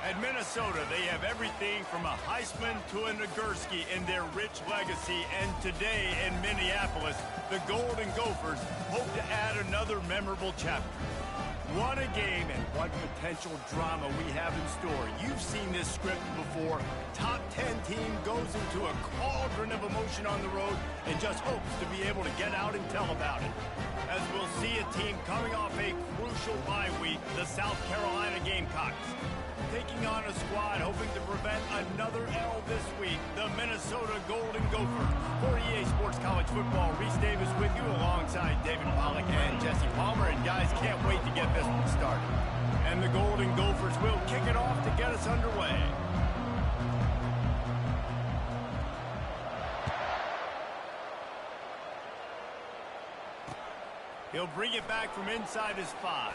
At Minnesota, they have everything from a Heisman to a Nagurski in their rich legacy. And today in Minneapolis, the Golden Gophers hope to add another memorable chapter. What a game and what potential drama we have in store. You've seen this script before. Top 10 team goes into a cauldron of emotion on the road and just hopes to be able to get out and tell about it. As we'll see a team coming off a crucial bye week, the South Carolina Gamecocks, taking on a squad hoping to prevent another L this week, the Minnesota Golden Gophers. For EA Sports College Football, Reese Davis with you alongside David Pollack and Jesse Palmer. And guys, can't wait to get this one started. And the Golden Gophers will kick it off to get us underway. He'll bring it back from inside his 5.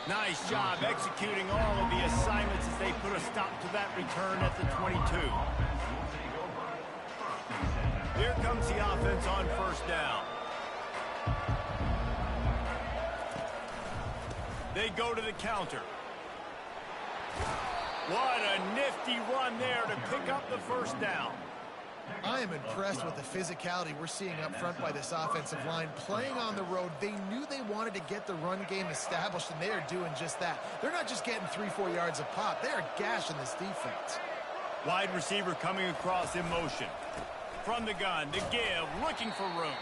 Nice job executing all of the assignments as they put a stop to that return at the 22. Here comes the offense on first down. They go to the counter. What a nifty run there to pick up the first down. I am impressed with the physicality we're seeing up front by this offensive line. Playing on the road, they knew they wanted to get the run game established, and they are doing just that. They're not just getting 3-4 yards a pop. They are gashing this defense. Wide receiver coming across in motion. From the gun, to give, looking for room.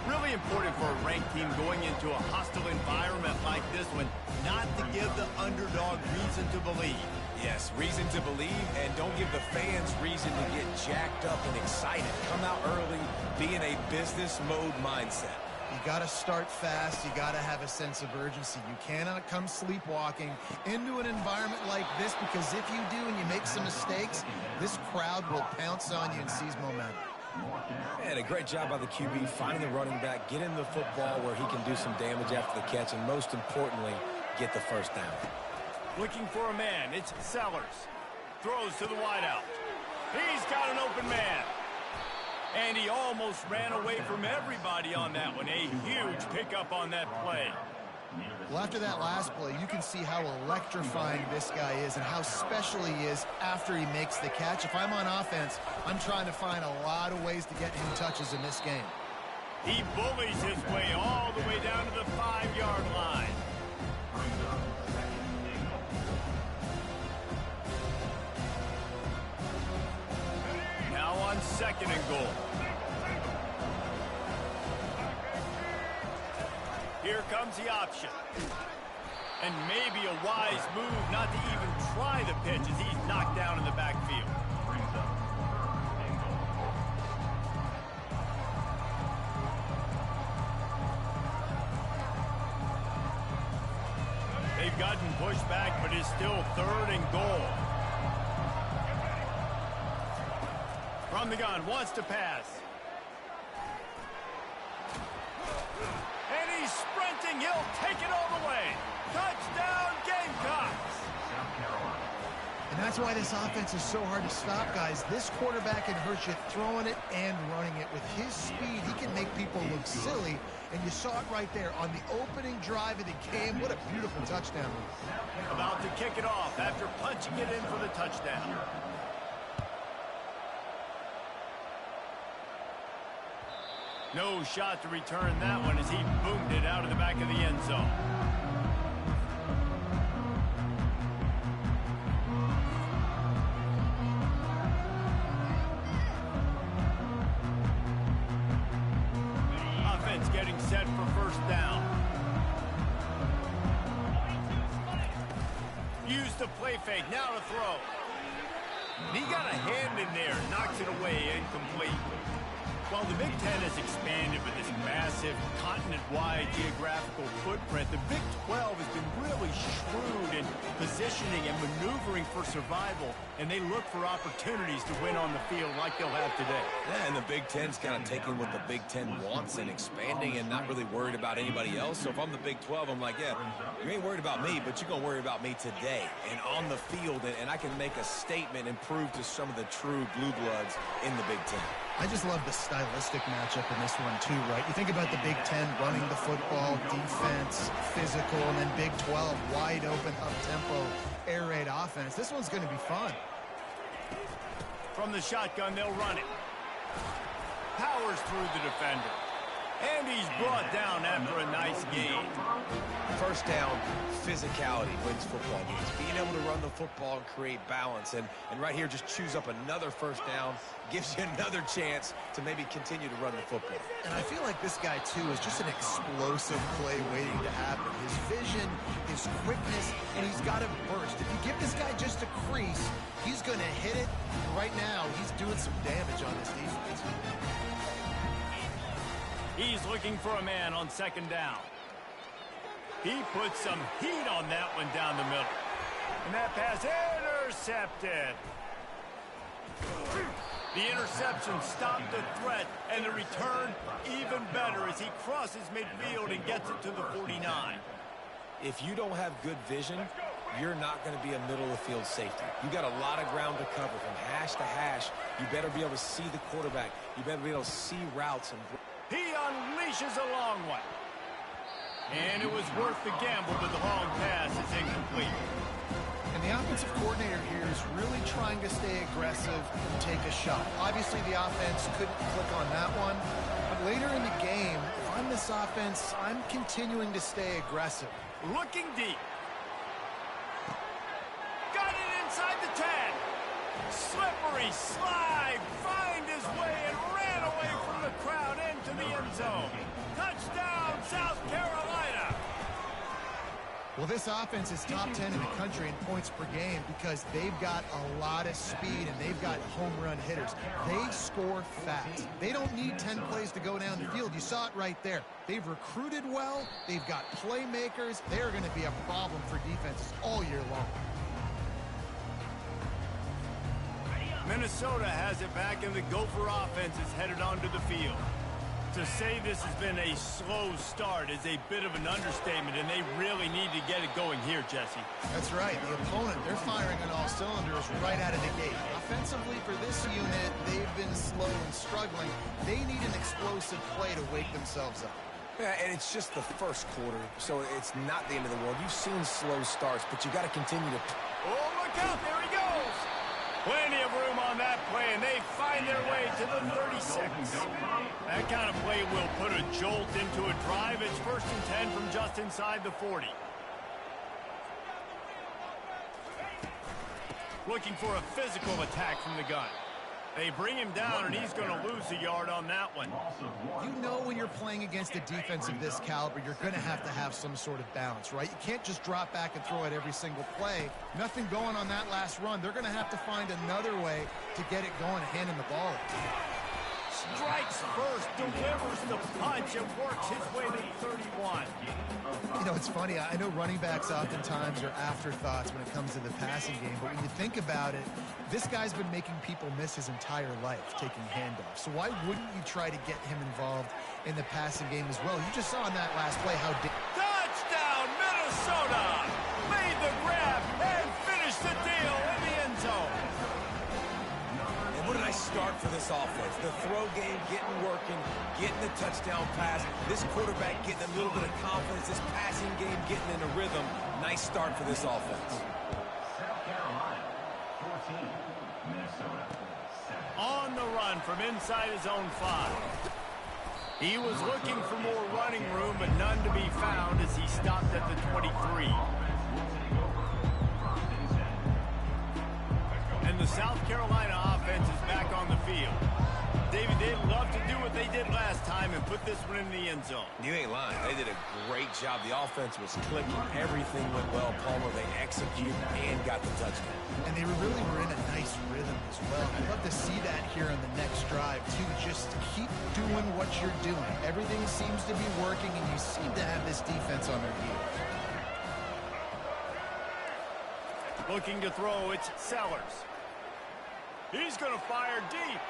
Really important for a ranked team going into a hostile environment like this one, not to give the underdog reason to believe. Yes, reason to believe, and don't give the fans reason to get jacked up and excited. Come out early, be in a business mode mindset. You got to start fast. You got to have a sense of urgency. You cannot come sleepwalking into an environment like this, because if you do and you make some mistakes, this crowd will pounce on you and seize momentum. And a great job by the QB finding the running back, getting the football where he can do some damage after the catch, and most importantly, get the first down. Looking for a man, it's Sellers. Throws to the wideout. He's got an open man. And he almost ran away from everybody on that one. A huge pickup on that play. Well, after that last play, you can see how electrifying this guy is and how special he is after he makes the catch. If I'm on offense, I'm trying to find a lot of ways to get him touches in this game. He bullies his way all the way down to the 5-yard line. Now on 2nd and goal. Here comes the option. And maybe a wise move not to even try the pitch as he's knocked down in the backfield. They've gotten pushed back, but it's still 3rd and goal. From the gun, wants to pass. And he's sprinting. He'll take it all the way. Touchdown, Gamecocks. And that's why this offense is so hard to stop, guys. This quarterback can hurt you throwing it and running it. With his speed, he can make people look silly. And you saw it right there on the opening drive of the game. What a beautiful touchdown. About to kick it off after punching it in for the touchdown. No shot to return that one as he boomed it out of the back of the end zone. Offense getting set for first down. Use the play fake, now to throw. He got a hand in there, knocks it away, incomplete. While the Big Ten has expanded with this massive continent-wide geographical footprint, the Big 12 has been really shrewd in positioning and maneuvering for survival, and they look for opportunities to win on the field like they'll have today. Yeah, and the Big Ten's kind of taking what the Big Ten wants and expanding and not really worried about anybody else. So if I'm the Big 12, I'm like, yeah, you ain't worried about me, but you're going to worry about me today and on the field, and I can make a statement and prove to some of the true blue bloods in the Big Ten. I just love the stylistic matchup in this one too, right? You think about the Big Ten running the football, defense, physical, and then Big 12 wide open, up-tempo, air raid offense. This one's going to be fun. From the shotgun, they'll run it. Powers through the defender. And he's brought down after a nice gain. First down, physicality wins football games. Being able to run the football and create balance. And right here, just choose up another first down. Gives you another chance to maybe continue to run the football. And I feel like this guy, too, is just an explosive play waiting to happen. His vision, his quickness, and he's got a burst. If you give this guy just a crease, he's going to hit it. Right now, he's doing some damage on this defense. He's looking for a man on second down. He puts some heat on that one down the middle. And that pass intercepted. The interception stopped the threat, and the return even better as he crosses midfield and gets it to the 49. If you don't have good vision, you're not going to be a middle-of-the-field safety. You got a lot of ground to cover from hash to hash. You better be able to see the quarterback. You better be able to see routes. And he unleashes a long one. And it was worth the gamble, but the long pass is incomplete. And the offensive coordinator here is really trying to stay aggressive and take a shot. Obviously, the offense couldn't click on that one. But later in the game, if I'm this offense, I'm continuing to stay aggressive. Looking deep. Got it inside the 10. Slippery slide. Find his way and ran away from the crowd into the end zone. Touchdown, South Carolina. Well, this offense is top 10 in the country in points per game because they've got a lot of speed and they've got home run hitters. They score fast. They don't need 10 plays to go down the field. You saw it right there. They've recruited well. They've got playmakers. They're going to be a problem for defenses all year long. Minnesota has it back, and the Gopher offense is headed onto the field. To say this has been a slow start is a bit of an understatement, and they really need to get it going here, Jesse. That's right. The opponent, they're firing on all cylinders right out of the gate. Offensively, for this unit, they've been slow and struggling. They need an explosive play to wake themselves up. Yeah, and it's just the first quarter, so it's not the end of the world. You've seen slow starts, but you got to continue to... Oh, look out. There he goes. Plenty of room on that play, and they find their way to the 36. That kind of play will put a jolt into a drive. It's 1st and 10 from just inside the 40. Looking for a physical attack from the gun. They bring him down, and he's going to lose a yard on that one. You know when you're playing against a defense of this caliber, you're going to have some sort of balance, right? You can't just drop back and throw it every single play. Nothing going on that last run. They're going to have to find another way to get it going and handing the ball. Strikes first, delivers the punch, and works his way to 31. You know, it's funny. I know running backs oftentimes are afterthoughts when it comes to the passing game, but when you think about it, this guy's been making people miss his entire life taking handoffs. So why wouldn't you try to get him involved in the passing game as well? You just saw in that last play how... Touchdown, Minnesota! Made the grab and finished the deal in the end zone. What a nice start for this offense. The throw game getting working, getting the touchdown pass. This quarterback getting a little bit of confidence. This passing game getting in a rhythm. Nice start for this offense. South Carolina, 14, Minnesota, 7. On the run from inside his own 5. He was looking for more running room, but none to be found as he stopped at the 23. And the South Carolina offense is back on the field. David, they'd love to do what they did last time and put this one in the end zone. You ain't lying. They did a great job. The offense was clicking. Everything went well. Palmer, they executed and got the touchdown. And they really were in a nice rhythm as well. I'd love to see that here on the next drive, too. Just keep doing what you're doing. Everything seems to be working, and you seem to have this defense on their heels. Looking to throw, it's Sellers. He's going to fire deep.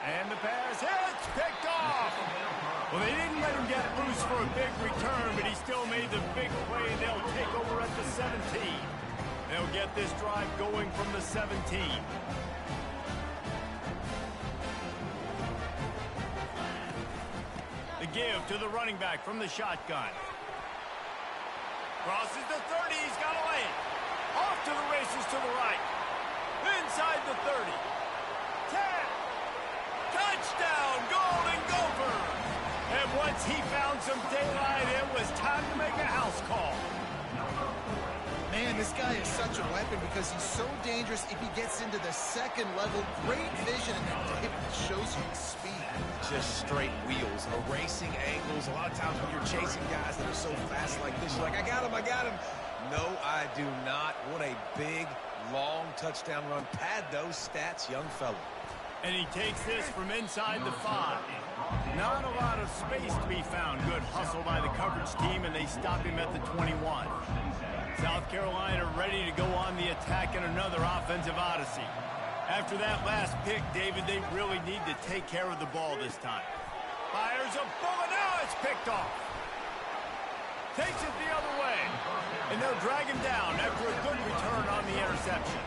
And the pass hits, picked off. Well, they didn't let him get loose for a big return, but he still made the big play, and they'll take over at the 17. They'll get this drive going from the 17. give to the running back from the shotgun. Crosses the 30. He's got a lane. Off to the races to the right. Inside the 30. 10. Touchdown, Golden Gophers. And once he found some daylight, it was time to make a house call. Man, this guy is such a weapon because he's so dangerous if he gets into the second level. Great vision, and then it shows you his speed. Just straight wheels, erasing angles. A lot of times when you're chasing guys that are so fast like this, you're like, I got him, I got him. No, I do not. What a big, long touchdown run. Pad those stats, young fella. And he takes this from inside the 5. Not a lot of space to be found. Good hustle by the coverage team, and they stop him at the 21. South Carolina ready to go on the attack in another offensive odyssey. After that last pick, David, they really need to take care of the ball this time. Fires a bullet. Now it's picked off. Takes it the other way. And they'll drag him down after a good return on the interception.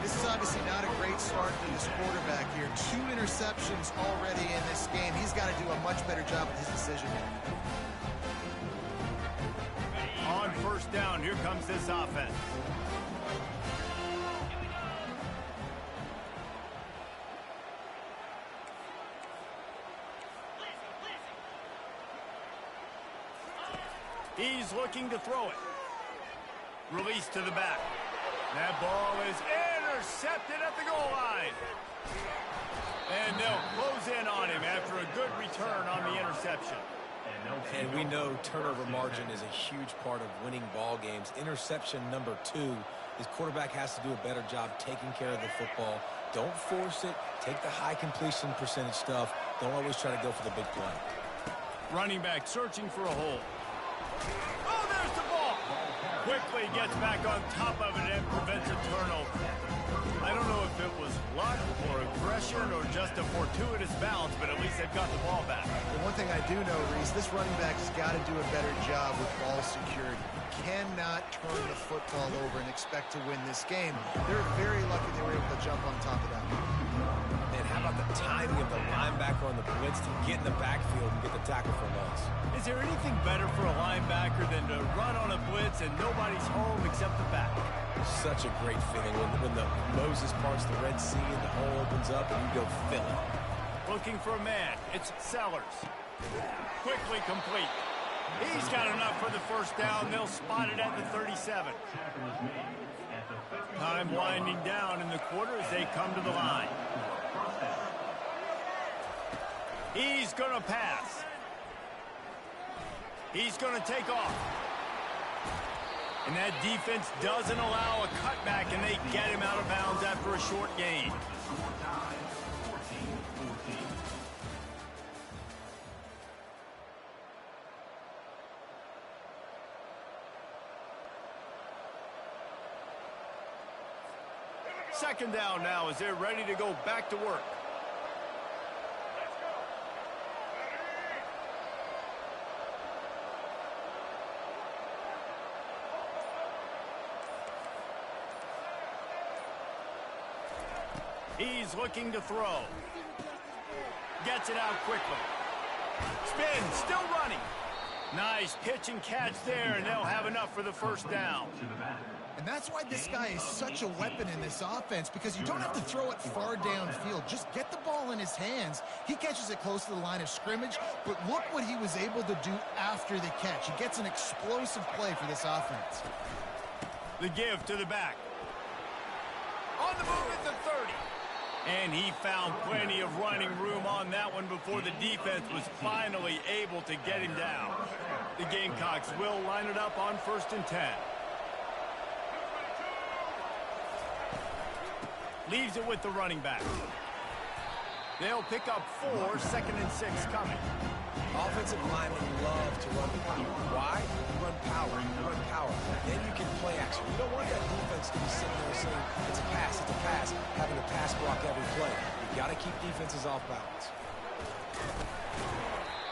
This is obviously not a great start for this quarterback here. 2 interceptions already in this game. He's got to do a much better job with his decision making. On first down, here comes this offense. He's looking to throw it. Release to the back. That ball is intercepted at the goal line. And they'll close in on him after a good return on the interception. And we know turnover margin is a huge part of winning ball games. Interception number 2. His quarterback has to do a better job taking care of the football. Don't force it. Take the high completion percentage stuff. Don't always try to go for the big play. Running back searching for a hole. Oh, there's the ball. Quickly gets back on top of it and prevents a turnover. I don't know if it was luck or aggression or just a fortuitous bounce, but at least they've got the ball back. The one thing I do know, Reese, this running back's got to do a better job with ball security. You cannot turn the football over and expect to win this game. They're very lucky they were able to jump on top of that. Man, how about the timing of the linebacker on the blitz to get in the backfield and get the tackle for loss? Is there anything better for a linebacker than to run on a blitz and nobody's home except the back? Such a great feeling when the Moses parts the Red Sea and the hole opens up and you go fill it. Looking for a man. It's Sellers. Quickly complete. He's got enough for the first down. They'll spot it at the 37. Time winding down in the quarter as they come to the line. He's going to pass. He's going to take off. And that defense doesn't allow a cutback, and they get him out of bounds after a short gain. Second down now as they're ready to go back to work. He's looking to throw. Gets it out quickly. Spin, still running. Nice pitch and catch there, and they'll have enough for the first down. And that's why this guy is such a weapon in this offense, because you don't have to throw it far downfield. Just get the ball in his hands. He catches it close to the line of scrimmage, but look what he was able to do after the catch. He gets an explosive play for this offense. The give to the back. On the move at the 30. And he found plenty of running room on that one before the defense was finally able to get him down. The Gamecocks will line it up on 1st and 10. Leaves it with the running back. They'll pick up 4, 2nd and 6 coming. Offensive linemen love to run power. Why? You run power. You run power. Then you can play action. You don't want that defense to be sitting there saying, it's a pass, having to pass block every play. You've got to keep defenses off balance.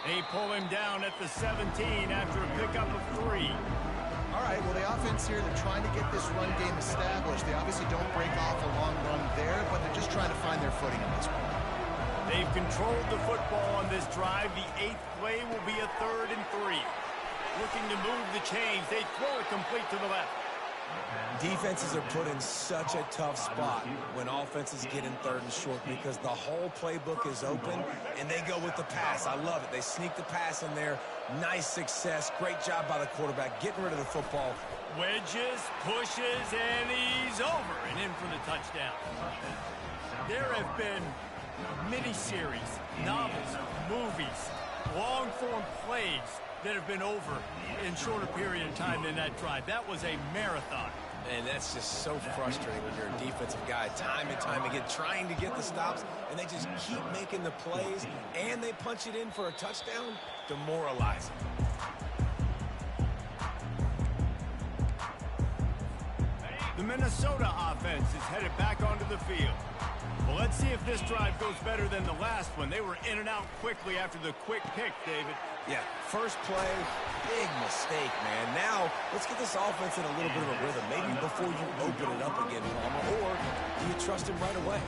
They pull him down at the 17 after a pickup of 3. All right, well, the offense here, they're trying to get this run game established. They obviously don't break off a long run there, but they're just trying to find their footing at this point. They've controlled the football on this drive. The 8th play will be a 3rd and 3. Looking to move the chains. They throw it complete to the left. Defenses are put in such a tough spot when offenses get in 3rd and short because the whole playbook is open and they go with the pass. I love it. They sneak the pass in there. Nice success. Great job by the quarterback getting rid of the football. Wedges, pushes, and he's over and in for the touchdown. There have been miniseries, novels, movies, long-form plays that have been over in shorter period of time than that drive. That was a marathon. And that's just so frustrating when you're a defensive guy, time and time again, trying to get the stops, and they just keep making the plays, and they punch it in for a touchdown. Demoralizing. The Minnesota offense is headed back onto the field. Well, let's see if this drive goes better than the last one. They were in and out quickly after the quick pick, David. Yeah, first play, big mistake, man. Now, let's get this offense in a little bit of a rhythm. Maybe before you open it up again, Palmer, or do you trust him right away?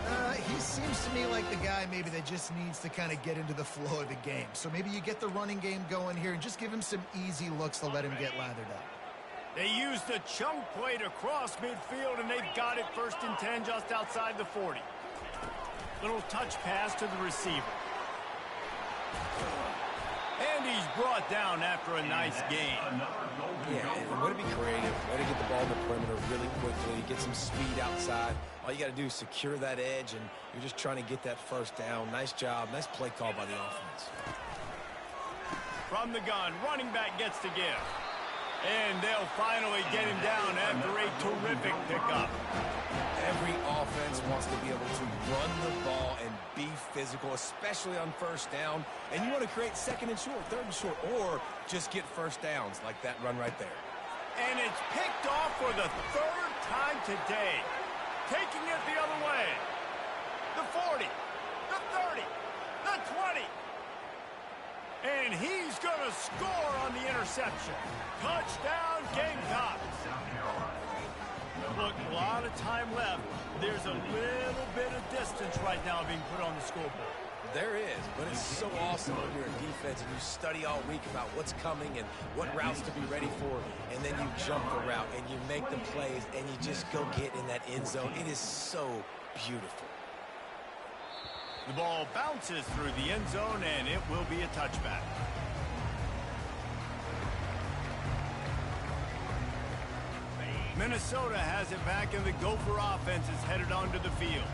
He seems to me like the guy maybe that just needs to kind of get into the flow of the game. So maybe you get the running game going here and just give him some easy looks to let him get lathered up. They used a chunk play to cross midfield, and they've got it 1st and 10 just outside the 40. Little touch pass to the receiver. And he's brought down after a nice gain. Yeah, and way to be creative, way to get the ball in the perimeter really quickly, get some speed outside. All you got to do is secure that edge, and you're just trying to get that first down. Nice job, nice play call by the offense. From the gun, running back gets to give. And they'll finally get him down after a terrific pickup. Every offense wants to be able to run the ball and be physical, especially on 1st down. And you want to create 2nd and short, 3rd and short, or just get 1st downs like that run right there. And it's picked off for the 3rd time today. Taking it the other way. The 40, the 30, the 20. And he's going to score on the interception. Touchdown, Gamecocks. Look, a lot of time left. There's a little bit of distance right now being put on the scoreboard. There is, but it's so awesome when you're a defense and you study all week about what's coming and what routes to be ready for, and then you jump the route and you make the plays and you just go get in that end zone. It is so beautiful. The ball bounces through the end zone, and it will be a touchback. Minnesota has it back, and the Gopher offense is headed onto the field.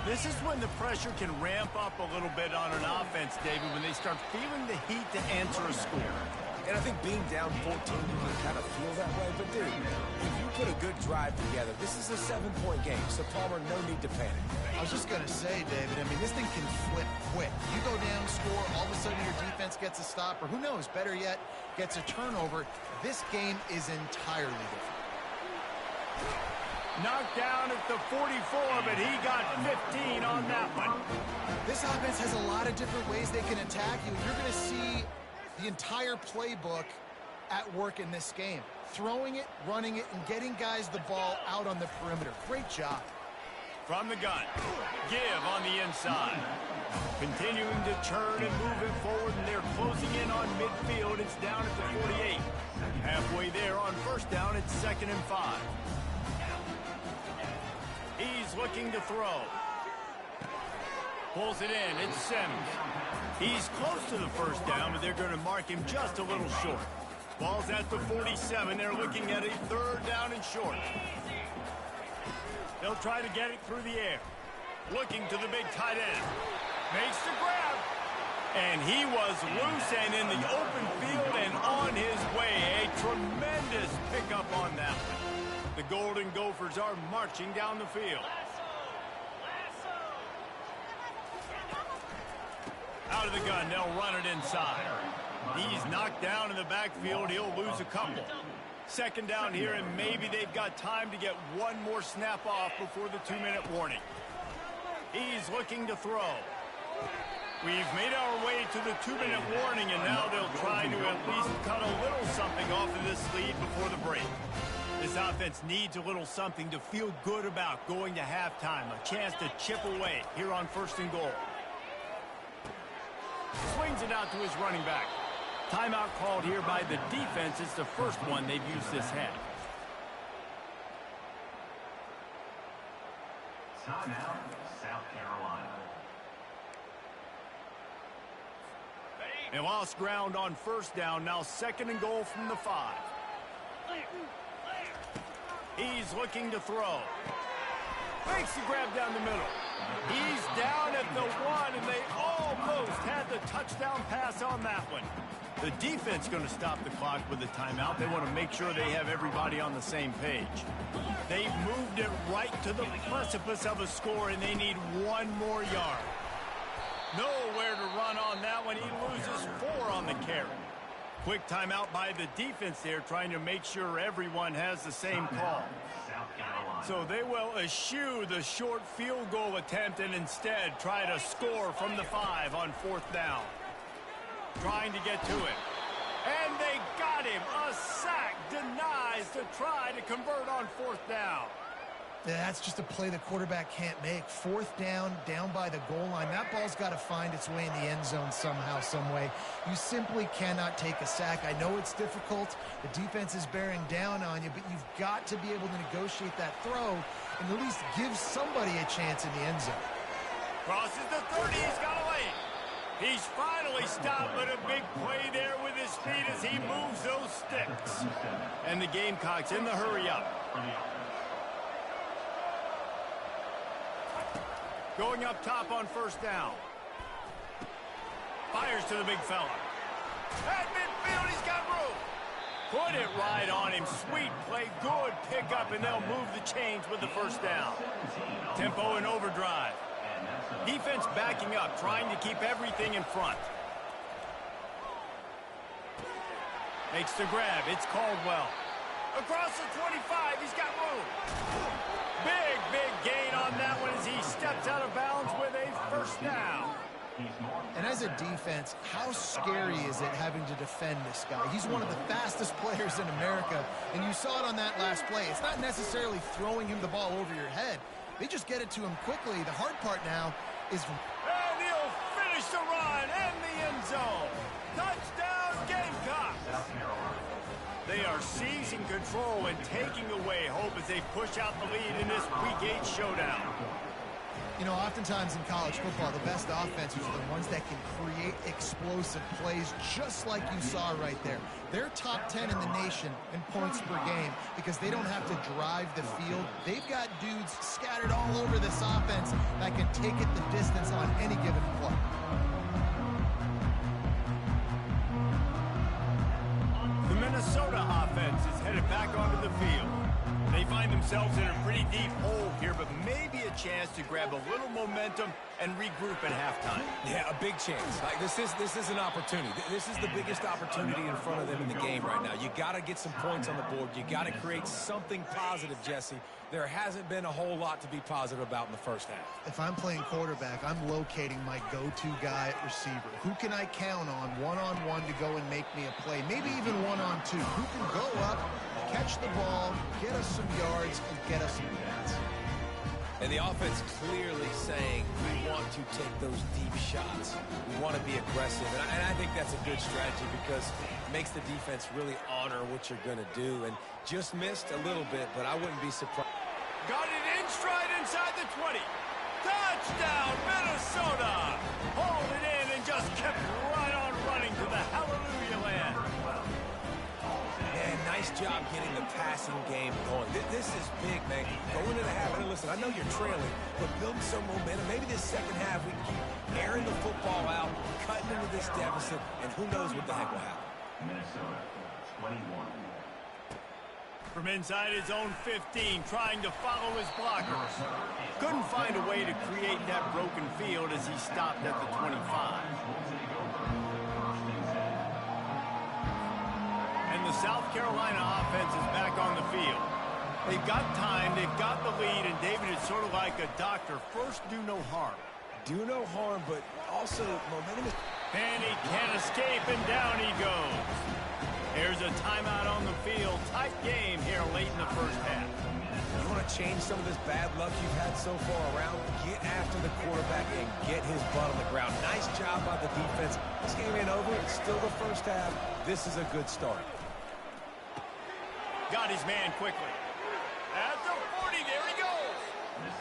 This is when the pressure can ramp up a little bit on an offense, David, when they start feeling the heat to answer a score. And I think being down 14, you can kind of feel that way. But, dude, if you put a good drive together, this is a 7-point game. So, Palmer, no need to panic. I was just going to say, David, I mean, this thing can flip quick. You go down, score, all of a sudden your defense gets a stop, or who knows, better yet, gets a turnover. This game is entirely different. Knocked down at the 44, but he got 15 on that one. This offense has a lot of different ways they can attack you. You're going to see the entire playbook at work in this game. Throwing it, running it, and getting guys the ball out on the perimeter. Great job. From the gun, give on the inside. Continuing to turn and move it forward, and they're closing in on midfield. It's down at the 48. Halfway there on 1st down, it's 2nd and 5. He's looking to throw. Pulls it in. It's Sims. He's close to the 1st down, but they're going to mark him just a little short. Ball's at the 47. They're looking at a 3rd down and short. They'll try to get it through the air. Looking to the big tight end. Makes the grab. And he was loose and in the open field and on his way. A tremendous pickup on that one. The Golden Gophers are marching down the field. Out of the gun, they'll run it inside. He's knocked down in the backfield. He'll lose a couple. 2nd down here, and maybe they've got time to get one more snap off before the 2-minute warning. He's looking to throw. We've made our way to the 2-minute warning, and now they'll try to at least cut a little something off of this lead before the break. This offense needs a little something to feel good about going to halftime. A chance to chip away here on 1st and goal. Swings it out to his running back. Timeout called here by the defense. It's the first one they've used this half. Timeout, South Carolina. They lost ground on first down. Now 2nd and goal from the 5. He's looking to throw. Makes the grab down the middle. He's down at the 1, and they almost had the touchdown pass on that one. The defense going to stop the clock with a timeout. They want to make sure they have everybody on the same page. They've moved it right to the precipice of a score, and they need 1 more yard. Nowhere to run on that one. He loses 4 on the carry. Quick timeout by the defense there, trying to make sure everyone has the same call. So they will eschew the short field goal attempt and instead try to score from the 5 on 4th down. Trying to get to it. And they got him. A sack denies the try to convert on 4th down. Yeah, that's just a play the quarterback can't make. 4th down, down by the goal line. That ball's got to find its way in the end zone somehow, some way. You simply cannot take a sack. I know it's difficult. The defense is bearing down on you, but you've got to be able to negotiate that throw and at least give somebody a chance in the end zone. Crosses the 30. He's got a lane. He's finally stopped, but a big play there with his feet as he moves those sticks. And the Gamecocks in the hurry-up. Going up top on 1st down. Fires to the big fella. At midfield, he's got room. Put it right on him. Sweet play, good pickup, and they'll move the chains with the 1st down. Tempo and overdrive. Defense backing up, trying to keep everything in front. Makes the grab. It's Caldwell. Across the 25, he's got room. Big gain on that one as he steps out of bounds with a 1st down. And as a defense, how scary is it having to defend this guy? He's one of the fastest players in America, and you saw it on that last play. It's not necessarily throwing him the ball over your head. They just get it to him quickly. The hard part now is... And he'll finish the run in the end zone. Touchdown, Gamecocks! They are seizing control and taking away hope as they push out the lead in this Week 8 showdown. You know, oftentimes in college football, the best offenses are the ones that can create explosive plays just like you saw right there. They're top 10 in the nation in points per game because they don't have to drive the field. They've got dudes scattered all over this offense that can take it the distance on any given play. The Minnesota offense is headed back onto the field. They find themselves in a pretty deep hole here, but maybe a chance to grab a little momentum and regroup at halftime. Yeah, a big chance. Like this is an opportunity. This is the biggest opportunity in front of them in the game right now. You got to get some points on the board. You got to create something positive, Jesse. There hasn't been a whole lot to be positive about in the 1st half. If I'm playing quarterback, I'm locating my go-to guy at receiver. Who can I count on one-on-one to go and make me a play? Maybe even one-on-two. Who can go up, catch the ball, get us some yards, and get us some points. And the offense clearly saying, we want to take those deep shots. We want to be aggressive. And I think that's a good strategy because it makes the defense really honor what you're going to do. And just missed a little bit, but I wouldn't be surprised. Got it in stride inside the 20. Touchdown, Minnesota! Hauled it in and just kept right on running to the hallelujah land. And nice job getting the passing game going. This is big, man. Go into the half. And listen, I know you're trailing, but building some momentum. Maybe this 2nd half we can keep airing the football out, cutting into this deficit, and who knows what the heck will happen. Minnesota, 21. From inside his own 15, trying to follow his blockers. Couldn't find a way to create that broken field as he stopped at the 25. And the South Carolina offense is back on the field. They've got time, they've got the lead, and David is sort of like a doctor. First, do no harm. Do no harm, but also momentum. And he can't escape, and down he goes. Here's a timeout on the field. Tight game here late in the 1st half. You want to change some of this bad luck you've had so far around? Get after the quarterback and get his butt on the ground. Nice job by the defense. This game ain't over. It's still the first half. This is a good start. Got his man quickly. At the 40, there he goes.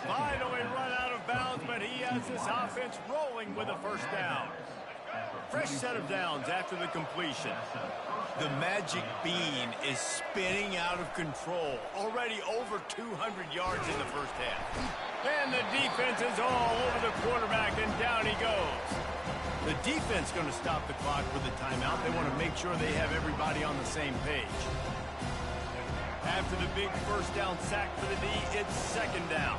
Finally run out of bounds, but he has this offense rolling with a first down. Fresh set of downs after the completion. The magic bean is spinning out of control. Already over 200 yards in the first half. And the defense is all over the quarterback, and down he goes. The defense going to stop the clock with a timeout. They want to make sure they have everybody on the same page. After the big first down sack for the D, it's second down.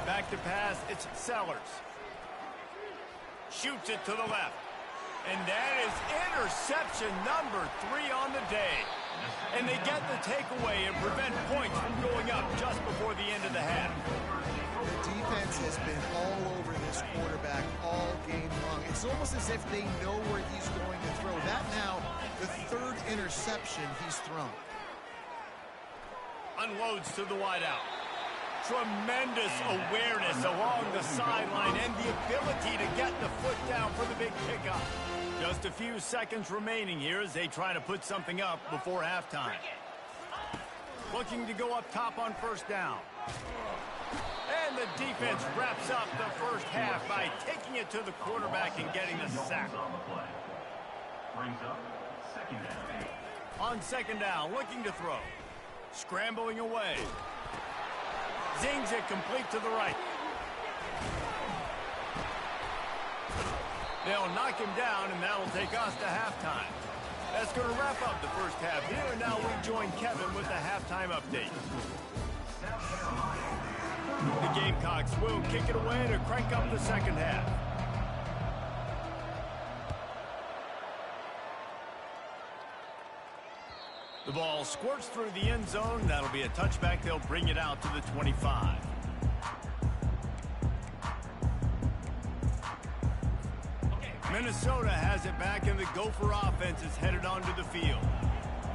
Back to pass, it's Sellers. Shoots it to the left. And that is interception number 3 on the day. And they get the takeaway and prevent points from going up just before the end of the half. The defense has been all over this quarterback all game long. It's almost as if they know where he's going to throw. That now, the 3rd interception he's thrown. Unloads to the wideout. Tremendous awareness along the sideline and the ability to get the foot down for the big pickup. Just a few seconds remaining here as they try to put something up before halftime. Looking to go up top on first down. And the defense wraps up the first half by taking it to the quarterback and getting the sack. Brings up second down. On second down, looking to throw. Scrambling away. Zings it complete to the right. They'll knock him down, and that'll take us to halftime. That's going to wrap up the first half here, and now we join Kevin with the halftime update. The Gamecocks will kick it away to crank up the second half. The ball squirts through the end zone. That'll be a touchback. They'll bring it out to the 25. Minnesota has it back, and the Gopher offense is headed onto the field.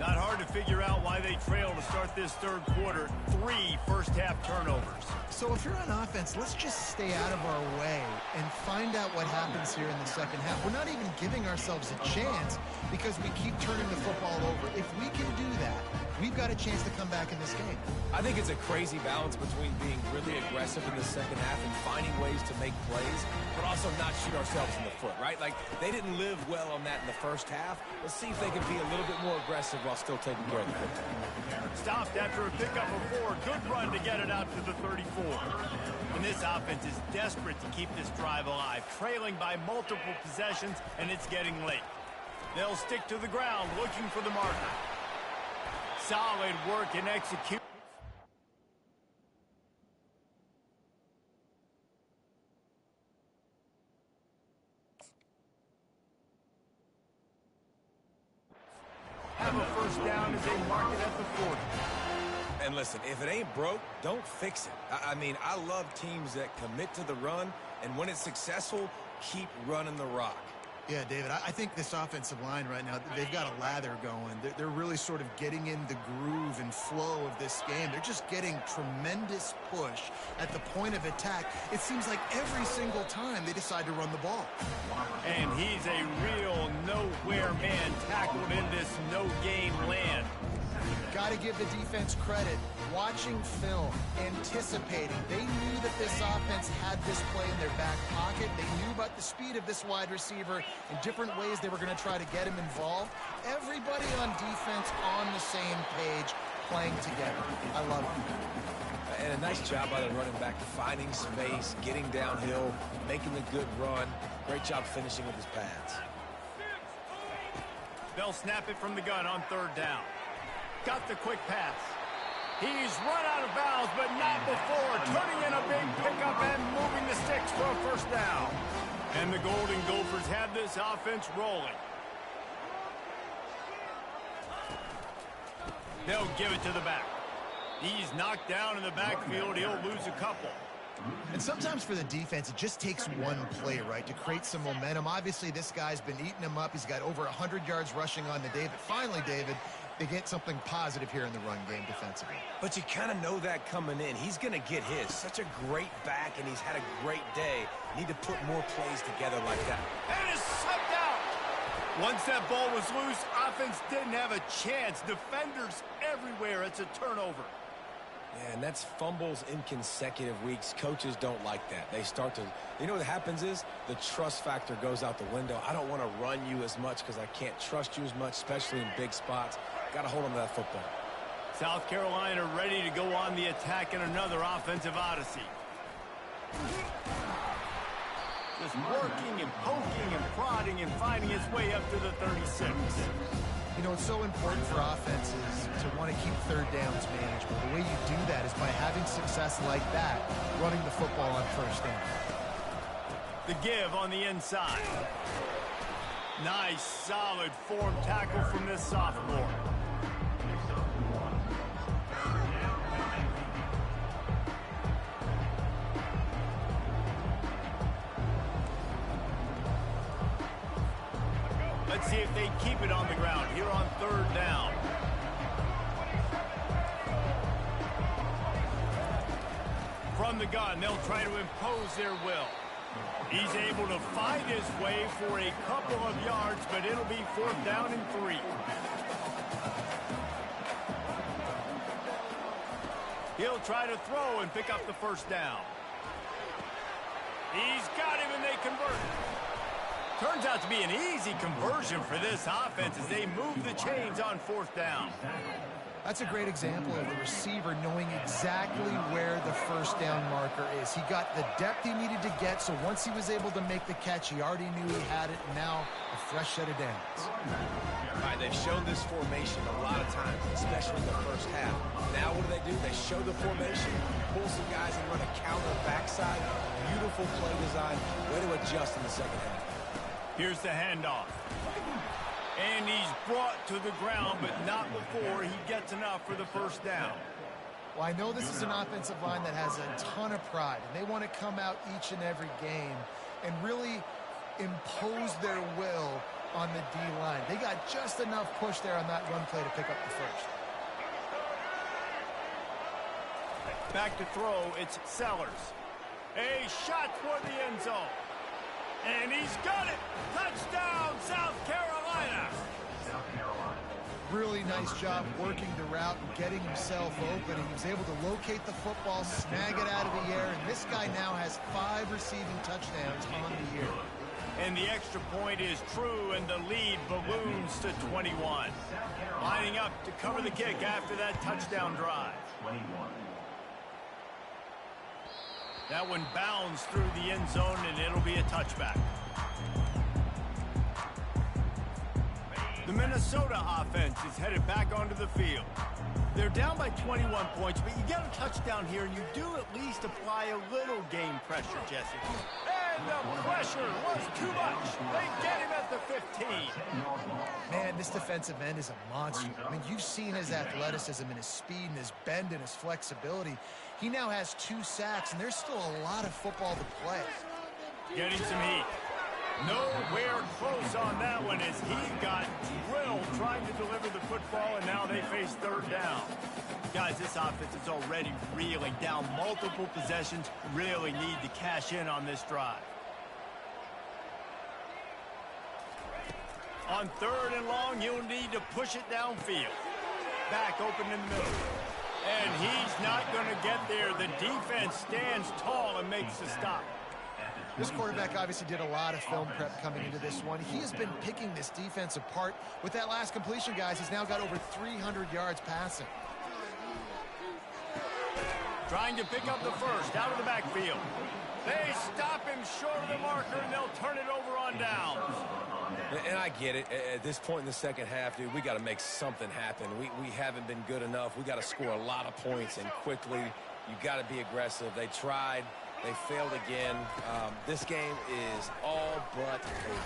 Not hard to figure out why they trail to start this third quarter. 3 first-half turnovers. So if you're on offense, let's just stay out of our way and find out what happens here in the second half. We're not even giving ourselves a chance because we keep turning the football over. If we can do that, we've got a chance to come back in this game. I think it's a crazy balance between being really aggressive in the second half and finding ways to make plays, but also not shoot ourselves in the foot, right? Like, they didn't live well on that in the first half. Let's see if they can be a little bit more aggressive while still taking care of the football. Stopped after a pickup of 4. Good run to get it out to the 34. And this offense is desperate to keep this drive alive, trailing by multiple possessions, and it's getting late. They'll stick to the ground looking for the marker. Solid work and execution. Have a first down as they mark it at the 40. And listen, if it ain't broke, don't fix it. I mean, I love teams that commit to the run, and when it's successful, keep running the rock. Yeah, David, I think this offensive line right now, they've got a lather going. They're really sort of getting in the groove and flow of this game. They're just getting tremendous push at the point of attack. It seems like every single time they decide to run the ball. And he's a real nowhere man tackled in this no-game land. Got to give the defense credit. Watching film, anticipating. They knew that this offense had this play in their back pocket. They knew about the speed of this wide receiver in different ways they were going to try to get him involved. Everybody on defense on the same page, playing together. I love it. And a nice job by the running back, finding space, getting downhill, making a good run. Great job finishing with his pads. They'll snap it from the gun on third down. Got the quick pass. He's run out of bounds, but not before. Turning in a big pickup and moving the sticks for a first down. And the Golden Gophers have this offense rolling. They'll give it to the back. He's knocked down in the backfield. He'll lose a couple. And sometimes for the defense, it just takes one play, right, to create some momentum. Obviously, this guy's been eating him up. He's got over 100 yards rushing on the day. But finally, David, They get something positive here in the run game defensively. But you kind of know that coming in. He's going to get his. Such a great back, and he's had a great day. Need to put more plays together like that. And it's sucked out. Once that ball was loose, offense didn't have a chance. Defenders everywhere. It's a turnover. Yeah, and that's fumbles in consecutive weeks. Coaches don't like that. They start to, you know what happens is the trust factor goes out the window. I don't want to run you as much because I can't trust you as much, especially in big spots. Got to hold on to that football. South Carolina ready to go on the attack in another offensive odyssey. Just working and poking and prodding and finding his way up to the 36. You know, it's so important for offenses to want to keep third downs manageable. The way you do that is by having success like that, running the football on first down. The give on the inside. Nice, solid form tackle from this sophomore. Let's see if they keep it on the ground here on third down. From the gun, they'll try to impose their will. He's able to find his way for a couple of yards, but it'll be fourth down and 3. He'll try to throw and pick up the first down. He's got him and they convert. Turns out to be an easy conversion for this offense as they move the chains on fourth down. That's a great example of the receiver knowing exactly where the first down marker is. He got the depth he needed to get, so once he was able to make the catch, he already knew he had it, and now a fresh set of downs. All right, they've shown this formation a lot of times, especially in the first half. Now what do? They show the formation, pull some guys and run a counter backside. Beautiful play design. Way to adjust in the second half. Here's the handoff. And he's brought to the ground, but not before he gets enough for the first down. Well, I know this is an offensive line that has a ton of pride, and they want to come out each and every game and really impose their will on the D-line. They got just enough push there on that run play to pick up the first. Back to throw, it's Sellers. A shot toward the end zone. And he's got it! Touchdown, South Carolina! South Carolina. Really nice job working the route and getting himself open. And he was able to locate the football, snag it out of the air, and this guy now has 5 receiving touchdowns on the year. And the extra point is true, and the lead balloons to 21. Lining up to cover the kick after that touchdown drive. 21. That one bounds through the end zone, and it'll be a touchback. The Minnesota offense is headed back onto the field. They're down by 21 points, but you get a touchdown here, and you do at least apply a little game pressure, Jesse. And the pressure was too much. They get him at the 15. Man, this defensive end is a monster. I mean, you've seen his athleticism and his speed and his bend and his flexibility. He now has 2 sacks, and there's still a lot of football to play. Getting some heat. Nowhere close on that one as he got drilled trying to deliver the football, and now they face third down. Guys, this offense is already reeling down multiple possessions. Really need to cash in on this drive. On third and long, you'll need to push it downfield. Back open in the middle. And he's not going to get there. The defense stands tall and makes the stop. This quarterback obviously did a lot of film prep coming into this one. He has been picking this defense apart. With that last completion, guys, he's now got over 300 yards passing. Trying to pick up the first out of the backfield. They stop him short of the marker, and they'll turn it over on downs. And I get it. At this point in the second half, dude, we got to make something happen. We haven't been good enough. We got to score a lot of points, and quickly. You got to be aggressive. They tried. They failed again. This game is all but over.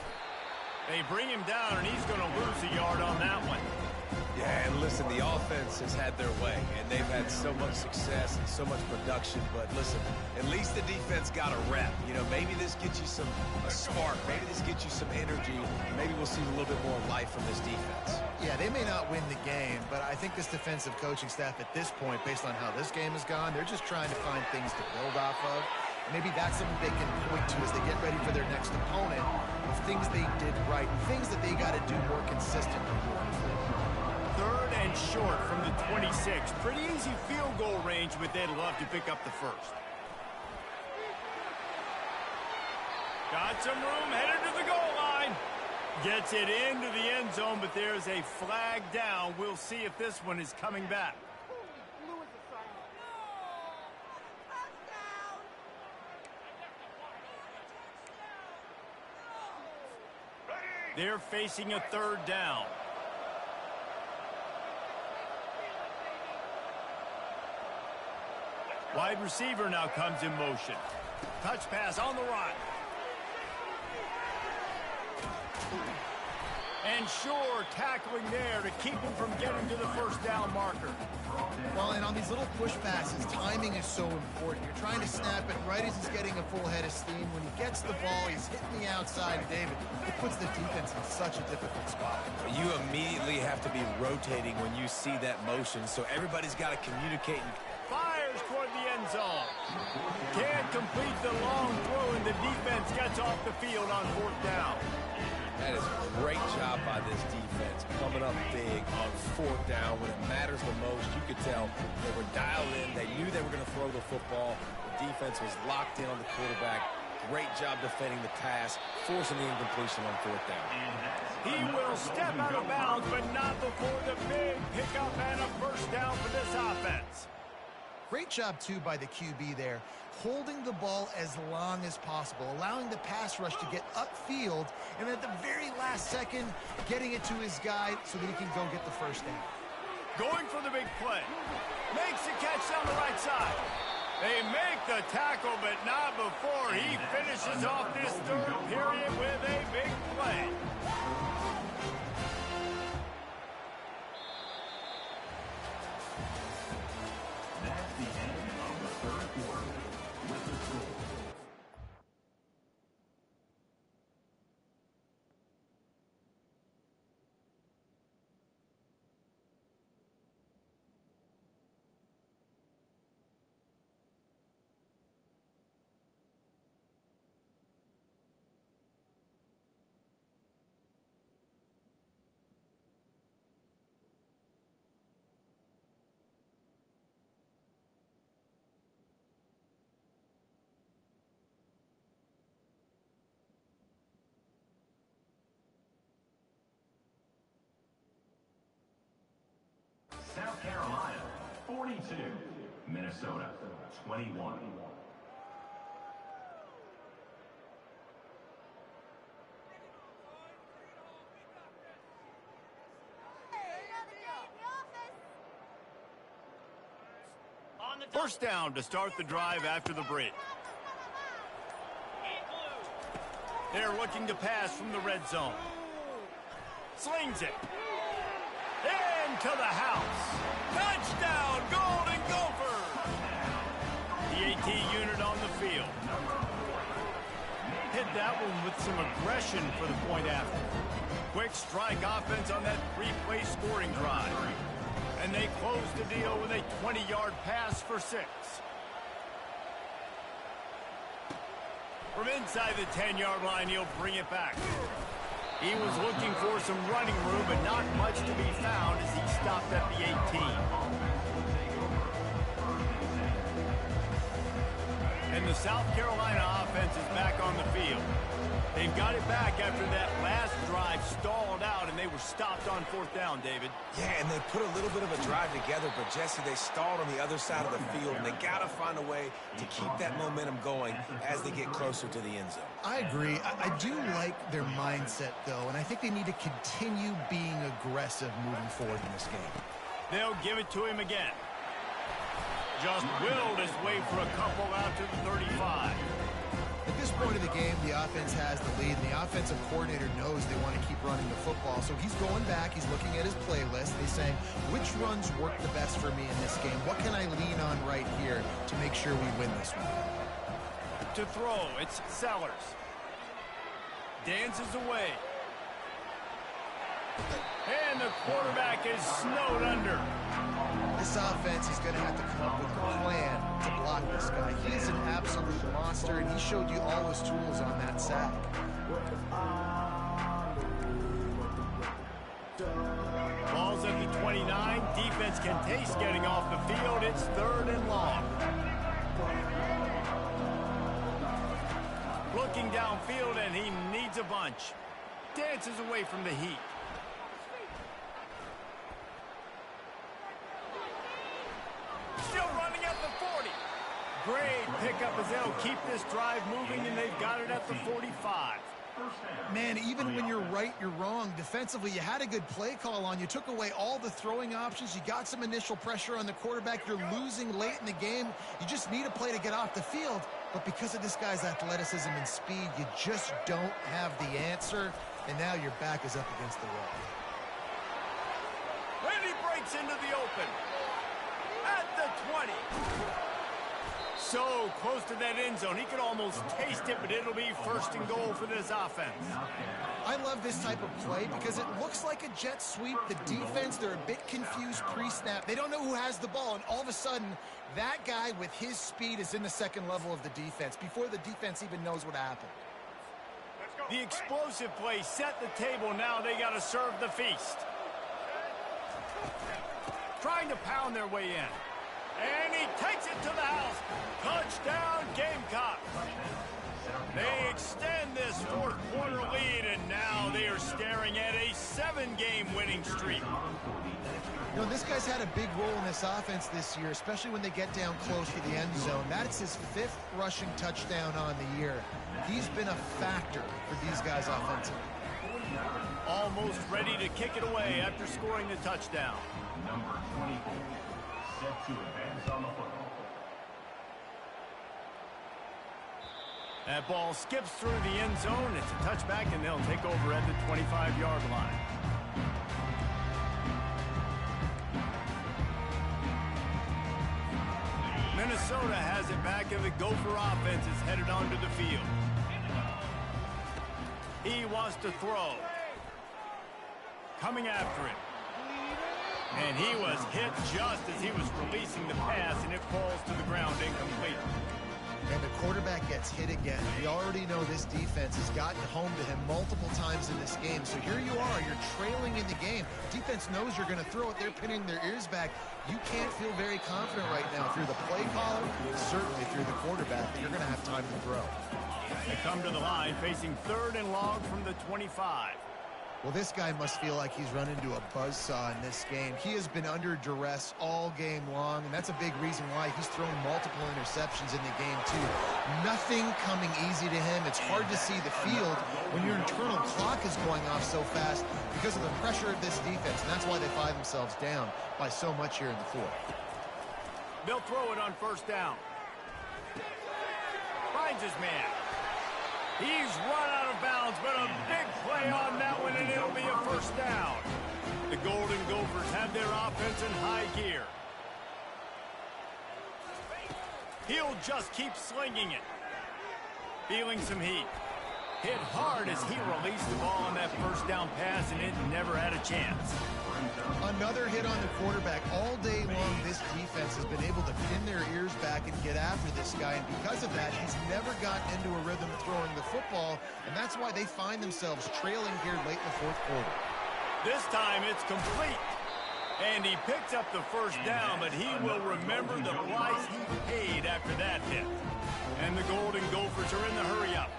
They bring him down, and he's going to lose a yard on that one. Yeah, and listen, the offense has had their way, and they've had so much success and so much production. But listen, at least the defense got a rep. You know, maybe this gets you a spark. Maybe this gets you some energy. Maybe we'll see a little bit more life from this defense. Yeah, they may not win the game, but I think this defensive coaching staff at this point, based on how this game has gone, they're just trying to find things to build off of. Maybe that's something they can point to as they get ready for their next opponent of things they did right, things that they got to do more consistently moving forward. 3rd and short from the 26. Pretty easy field goal range, but they'd love to pick up the first. Got some room, headed to the goal line. Gets it into the end zone, but there's a flag down. We'll see if this one is coming back. They're facing a 3rd down. Wide receiver now comes in motion. Touch pass on the run. And Shore tackling there to keep him from getting to the 1st down marker. Well, and on these little push passes, timing is so important. You're trying to snap it right as he's getting a full head of steam. When he gets the ball, he's hitting the outside. David, it puts the defense in such a difficult spot. You immediately have to be rotating when you see that motion, so everybody's got to communicate. Fires toward the end zone. Can't complete the long throw, and the defense gets off the field on 4th down. That is a great job by this defense, coming up big on 4th down when it matters the most. You could tell they were dialed in. They knew they were going to throw the football. The defense was locked in on the quarterback. Great job defending the pass, forcing the incompletion on 4th down. He will step out of bounds, but not before the big pickup and a 1st down for this offense. Great job, too, by the QB there, holding the ball as long as possible, allowing the pass rush to get upfield, and at the very last second, getting it to his guy so that he can go get the 1st down. Going for the big play. Makes the catch down the right side. They make the tackle, but not before he finishes off this 3rd period with a big play. That's the end of the 3rd quarter. With the score. South Carolina, 42. Minnesota, 21. First down to start the drive after the break. They're looking to pass from the red zone. Slings it. Into the house. Touchdown, Golden Gophers! The AT unit on the field. Hit that one with some aggression for the point after. Quick strike offense on that 3-play scoring drive. And they close the deal with a 20-yard pass for 6. From inside the 10-yard line, he'll bring it back. He was looking for some running room, but not much to be found as he stopped at the 18. And the South Carolina offense is back on the field. They've got it back after that last drive stalled out, and they were stopped on 4th down, David. Yeah, and they put a little bit of a drive together, but, Jesse, they stalled on the other side of the field, and they got to find a way to keep that momentum going as they get closer to the end zone. I agree. I do like their mindset, though, and I think they need to continue being aggressive moving forward in this game. They'll give it to him again. Just willed his way for a couple out to the 35. At this point of the game, the offense has the lead, and the offensive coordinator knows they want to keep running the football. So he's going back, he's looking at his playlist, and he's saying, which runs work the best for me in this game? What can I lean on right here to make sure we win this one? To throw, it's Sellers. Dances away. And the quarterback is snowed under. This offense is going to have to come up with a plan to block this guy. He is an absolute monster, and he showed you all his tools on that sack. Ball's at the 29. Defense can taste getting off the field. It's 3rd and long. Looking downfield, and he needs a bunch. Dances away from the heat. Still running at the 40. Great pickup as they'll keep this drive moving, and they've got it at the 45. Man, even when you're right, you're wrong. Defensively, you had a good play call on. You took away all the throwing options. You got some initial pressure on the quarterback. You're losing late in the game. You just need a play to get off the field. But because of this guy's athleticism and speed, you just don't have the answer. And now your back is up against the wall. And he breaks into the open. At the 20. So close to that end zone. He could almost taste it, but it'll be 1st and goal for this offense. I love this type of play because it looks like a jet sweep. The defense, they're a bit confused pre-snap. They don't know who has the ball, and all of a sudden, that guy with his speed is in the second level of the defense before the defense even knows what happened. The explosive play set the table. Now they got to serve the feast. Trying to pound their way in. And he takes it to the house. Touchdown, Gamecock. They extend this 4-quarter lead, and now they are staring at a 7-game winning streak. You know, this guy's had a big role in this offense this year, especially when they get down close to the end zone. That's his 5th rushing touchdown on the year. He's been a factor for these guys offensively. Almost ready to kick it away after scoring the touchdown. Number 24, set to advance on the football. That ball skips through the end zone. It's a touchback, and they'll take over at the 25-yard line. Minnesota has it back, and the Gopher offense is headed onto the field. He wants to throw. Coming after it. And he was hit just as he was releasing the pass, and it falls to the ground incomplete. And the quarterback gets hit again. We already know this defense has gotten home to him multiple times in this game. So here you are, you're trailing in the game. Defense knows you're going to throw it. They're pinning their ears back. You can't feel very confident right now through the play caller, certainly through the quarterback, that you're going to have time to throw. They come to the line facing 3rd and long from the 25. Well, this guy must feel like he's run into a buzzsaw in this game. He has been under duress all game long, and that's a big reason why he's thrown multiple interceptions in the game, too. Nothing coming easy to him. It's hard to see the field when your internal clock is going off so fast because of the pressure of this defense, and that's why they find themselves down by so much here in the 4th. They'll throw it on 1st down. Finds his man. He's run out of bounds, but a big play on that one, and it'll be a 1st down. The Golden Gophers have their offense in high gear. He'll just keep slinging it. Feeling some heat. Hit hard as he released the ball on that 1st down pass, and it never had a chance. Another hit on the quarterback. All day long, this defense has been able to pin their ears back and get after this guy, and because of that, he's never gotten into a rhythm throwing the football, and that's why they find themselves trailing here late in the 4th quarter. This time, it's complete. And he picks up the 1st down, but he will remember the price he paid after that hit. And the Golden Gophers are in the hurry-up.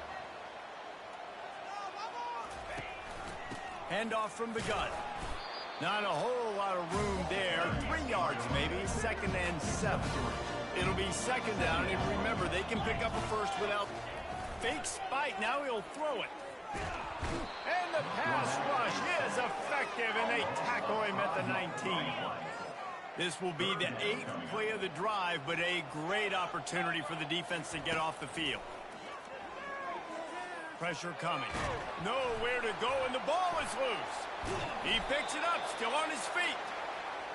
Handoff from the gun. Not a whole lot of room there. 3 yards maybe, 2nd and 7. It'll be 2nd down, and remember, they can pick up a 1st without fake spike. Now he'll throw it. And the pass rush is effective, and they tackle him at the 19. This will be the 8th play of the drive, but a great opportunity for the defense to get off the field. Pressure coming. Nowhere to go, and the ball is loose. He picks it up, still on his feet.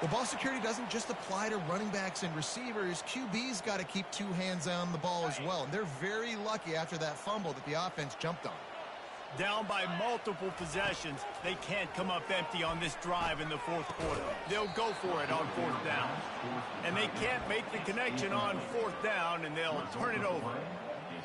The ball security doesn't just apply to running backs and receivers. QB's got to keep two hands on the ball as well. And they're very lucky after that fumble that the offense jumped on. Down by multiple possessions, they can't come up empty on this drive in the fourth quarter. They'll go for it on fourth down. And they can't make the connection on fourth down, and they'll turn it over.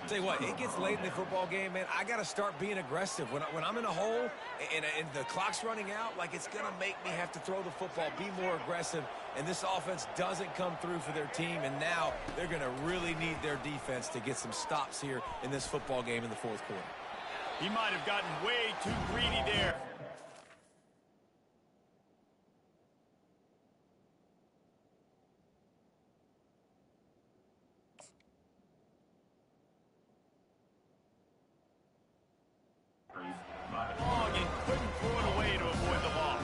Tell you what, it gets late in the football game, man. I got to start being aggressive. When I'm in a hole and the clock's running out, like, it's going to make me have to throw the football, be more aggressive, and this offense doesn't come through for their team, and now they're going to really need their defense to get some stops here in this football game in the fourth quarter. He might have gotten way too greedy there. Long and couldn't throw it away to avoid the loss.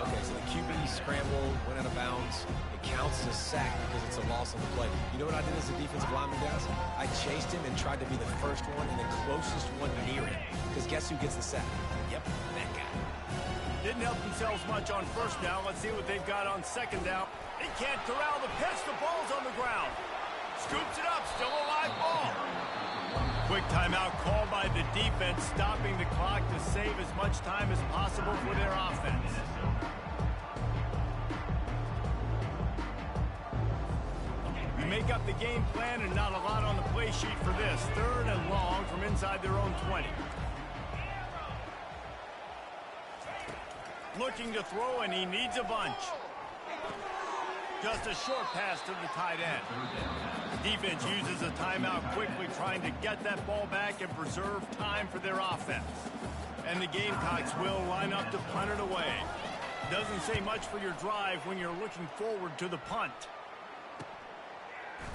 Okay, so the QB scrambled, went out of bounds. It counts as a sack because it's a loss on the play. You know what I did as a defensive lineman, guys? I chased him and tried to be the first one and the closest one near him. Because guess who gets the sack? Yep, that guy. Didn't help themselves much on first down. Let's see what they've got on second down. They can't corral the pitch. The ball's on the ground. Scoops it up. Still a live ball. Quick timeout called by the defense, stopping the clock to save as much time as possible for their offense. You make up the game plan and not a lot on the play sheet for this. Third and long from inside their own 20. Looking to throw, and he needs a bunch. Just a short pass to the tight end. Defense uses a timeout quickly, trying to get that ball back and preserve time for their offense. And the Gamecocks will line up to punt it away. Doesn't say much for your drive when you're looking forward to the punt.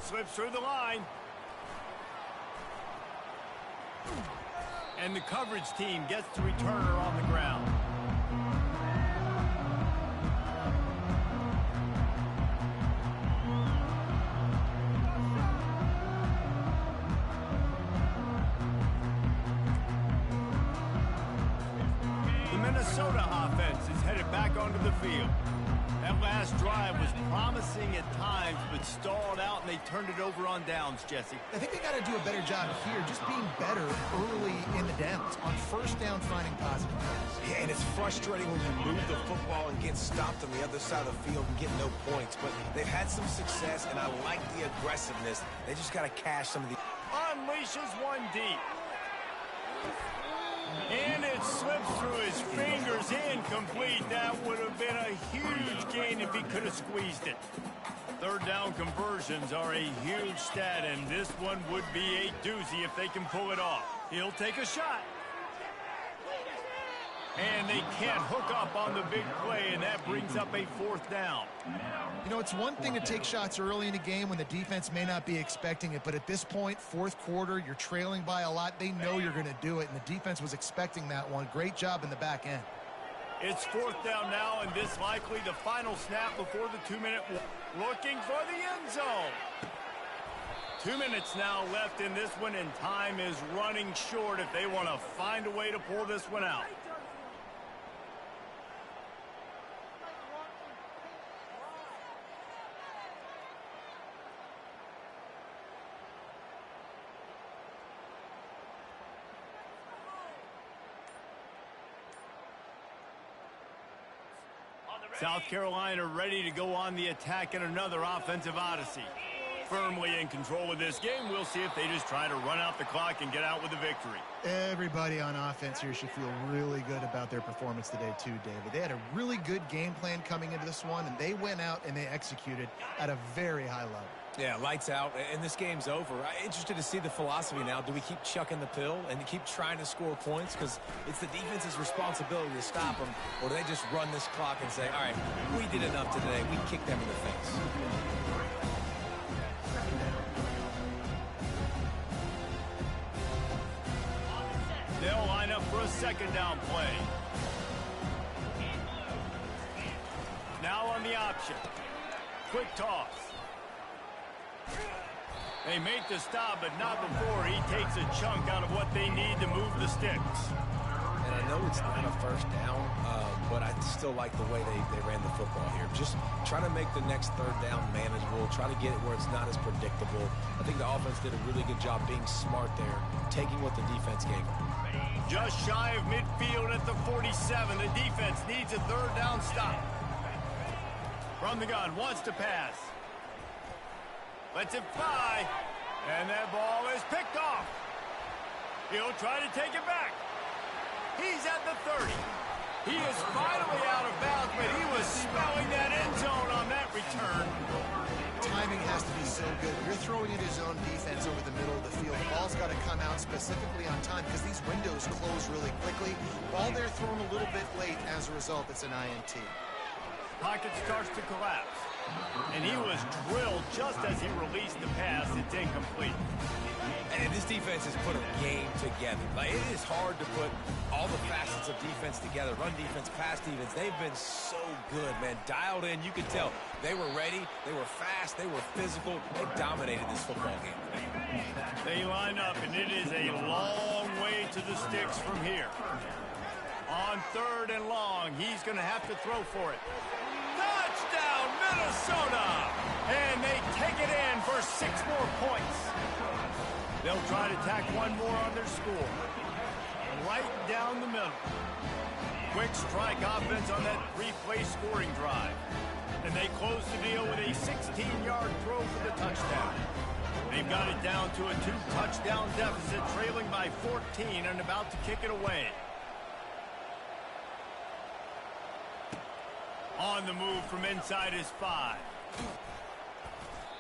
Slips through the line. And the coverage team gets the returner on the ground. Minnesota offense is headed back onto the field. That last drive was promising at times, but stalled out, and they turned it over on downs, Jesse. I think they got to do a better job here, just being better early in the downs, on first down finding positive plays. Yeah, and it's frustrating when you move the football and get stopped on the other side of the field and get no points, but they've had some success, and I like the aggressiveness. They just got to cash some of the... Unleashes one deep. And it slips through his fingers, incomplete. That would have been a huge gain if he could have squeezed it. Third down conversions are a huge stat, and this one would be a doozy if they can pull it off. He'll take a shot. And they can't hook up on the big play, and that brings up a fourth down. You know, it's one thing to take shots early in a game when the defense may not be expecting it, but at this point, fourth quarter, you're trailing by a lot. They know you're going to do it, and the defense was expecting that one. Great job in the back end. It's fourth down now, and this likely the final snap before the 2-minute warning. Looking for the end zone. 2 minutes now left in this one, and time is running short if they want to find a way to pull this one out. South Carolina ready to go on the attack in another offensive odyssey. Firmly in control of this game. We'll see if they just try to run out the clock and get out with a victory. Everybody on offense here should feel really good about their performance today too, David. They had a really good game plan coming into this one, and they went out and they executed at a very high level. Yeah, lights out, and this game's over. I'm interested to see the philosophy now. Do we keep chucking the pill and keep trying to score points? Because it's the defense's responsibility to stop them, or do they just run this clock and say, all right, we did enough today. We kicked them in the face. They'll line up for a second down play. Now on the option. Quick toss. They make the stop, but not before he takes a chunk out of what they need to move the sticks. And I know it's not a first down, but I still like the way they ran the football here. Just try to make the next third down manageable. Try to get it where it's not as predictable. I think the offense did a really good job being smart there, taking what the defense gave them. Just shy of midfield at the 47. The defense needs a third down stop. From the gun, wants to pass. Lets it fly. And that ball is picked off. He'll try to take it back. He's at the 30. He is finally out of bounds, but he was smelling that end zone on that return. Timing has to be so good. You're throwing into zone defense over the middle of the field. The ball's got to come out specifically on time because these windows close really quickly. Ball there thrown a little bit late. As a result, it's an INT. Pocket starts to collapse. And he was drilled just as he released the pass. It's incomplete. And this defense has put a game together. Like, it is hard to put all the facets of defense together. Run defense, pass defense. They've been so good, man. Dialed in. You could tell they were ready. They were fast. They were physical. They dominated this football game. They line up, and it is a long way to the sticks from here. On third and long, he's going to have to throw for it. Touchdown, Minnesota! And they take it in for 6 more points. They'll try to tack one more on their score. Right down the middle. Quick strike offense on that 3-play scoring drive. And they close the deal with a 16-yard throw for the touchdown. They've got it down to a 2-touchdown deficit, trailing by 14 and about to kick it away. On the move from inside his 5.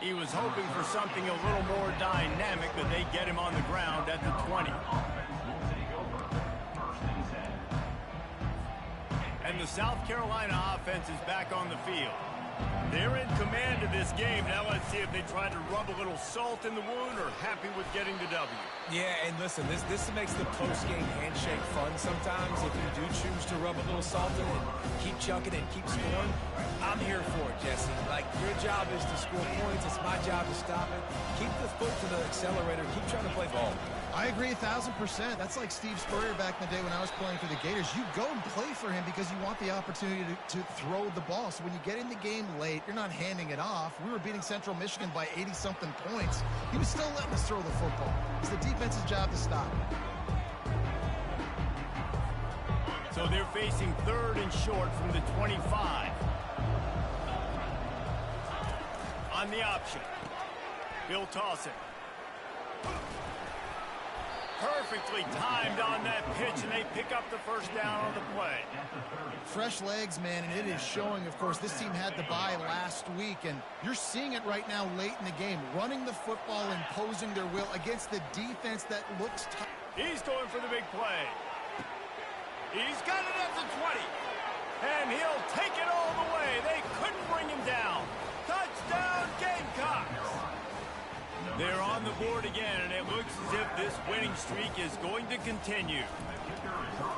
He was hoping for something a little more dynamic, but they get him on the ground at the 20. And the South Carolina offense is back on the field. They're in command of this game. Now let's see if they try to rub a little salt in the wound or happy with getting the W. Yeah, and listen, this makes the post-game handshake fun sometimes. If you do choose to rub a little salt in it, keep chucking and keep scoring, I'm here for it, Jesse. Like, your job is to score points. It's my job to stop it. Keep the foot to the accelerator. Keep trying to play ball. I agree 1,000%. That's like Steve Spurrier back in the day when I was playing for the Gators. You go and play for him because you want the opportunity to throw the ball. So when you get in the game late, you're not handing it off. We were beating Central Michigan by 80-something points. He was still letting us throw the football. It's the defense's job to stop it. So they're facing third and short from the 25. On the option. He'll toss it. Perfectly timed on that pitch, and they pick up the first down on the play. Fresh legs, man, and it is showing. Of course, this team had the bye last week, and you're seeing it right now late in the game. Running the football, imposing their will against the defense that looks tough. He's going for the big play. He's got it at the 20. And he'll take it all the way. They couldn't bring him down. Touchdown, Gamecocks. They're on the board again, and it looks as if this winning streak is going to continue.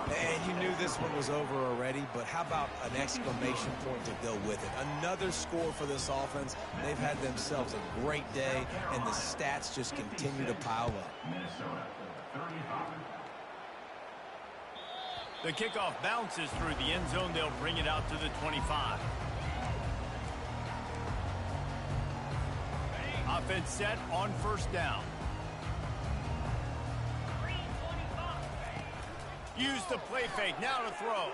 And you knew this one was over already, but how about an exclamation point to go with it? Another score for this offense. They've had themselves a great day, and the stats just continue to pile up. The kickoff bounces through the end zone. They'll bring it out to the 25. Offense set on first down. Use the play fake. Now to throw.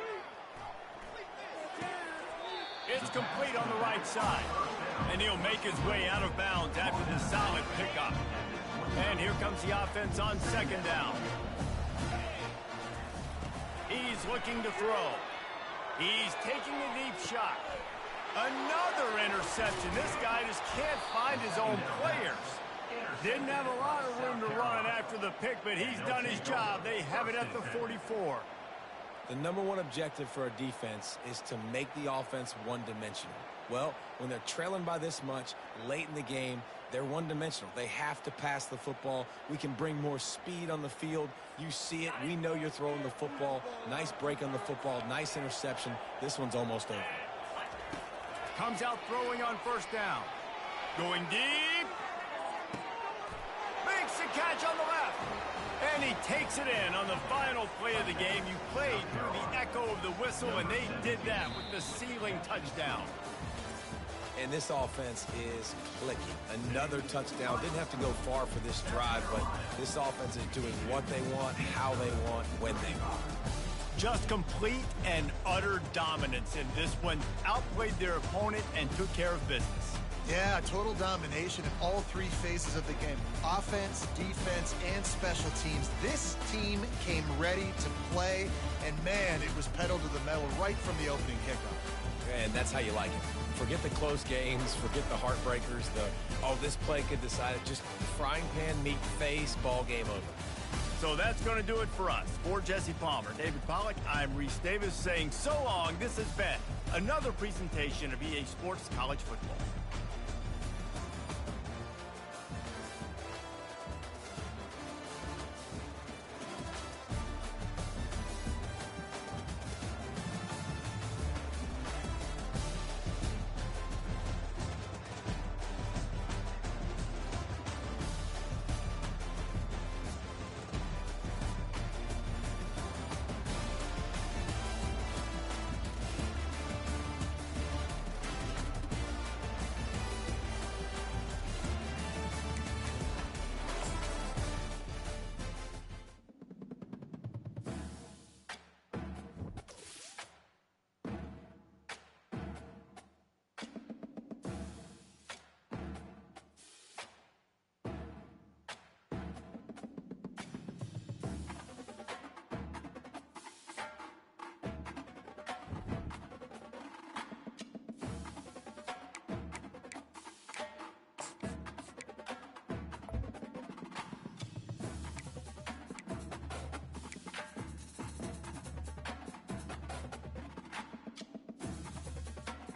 It's complete on the right side. And he'll make his way out of bounds after the solid pickup. And here comes the offense on second down. He's looking to throw. He's taking a deep shot. Another interception. This guy just can't find his own players. Didn't have a lot of room to run after the pick, but he's done his job. They have it at the 44. The number one objective for a defense is to make the offense one-dimensional. Well, when they're trailing by this much late in the game, they're one-dimensional. They have to pass the football. We can bring more speed on the field. You see it. We know you're throwing the football. Nice break on the football. Nice interception. This one's almost over. Comes out throwing on first down. Going deep. Makes a catch on the left. And he takes it in on the final play of the game. You played through the echo of the whistle, and they did that with the ceiling touchdown. And this offense is clicking. Another touchdown. Didn't have to go far for this drive, but this offense is doing what they want, how they want, when they want. Just complete and utter dominance in this one. Outplayed their opponent and took care of business. Yeah, total domination in all three phases of the game. Offense, defense, and special teams. This team came ready to play, and man, it was pedal to the metal right from the opening kickoff. And that's how you like it. Forget the close games, forget the heartbreakers, this play could decide it. Just frying pan, meat, face, ball game over. So that's going to do it for us. For Jesse Palmer, David Pollack, I'm Reese Davis saying so long. This has been another presentation of EA Sports College Football.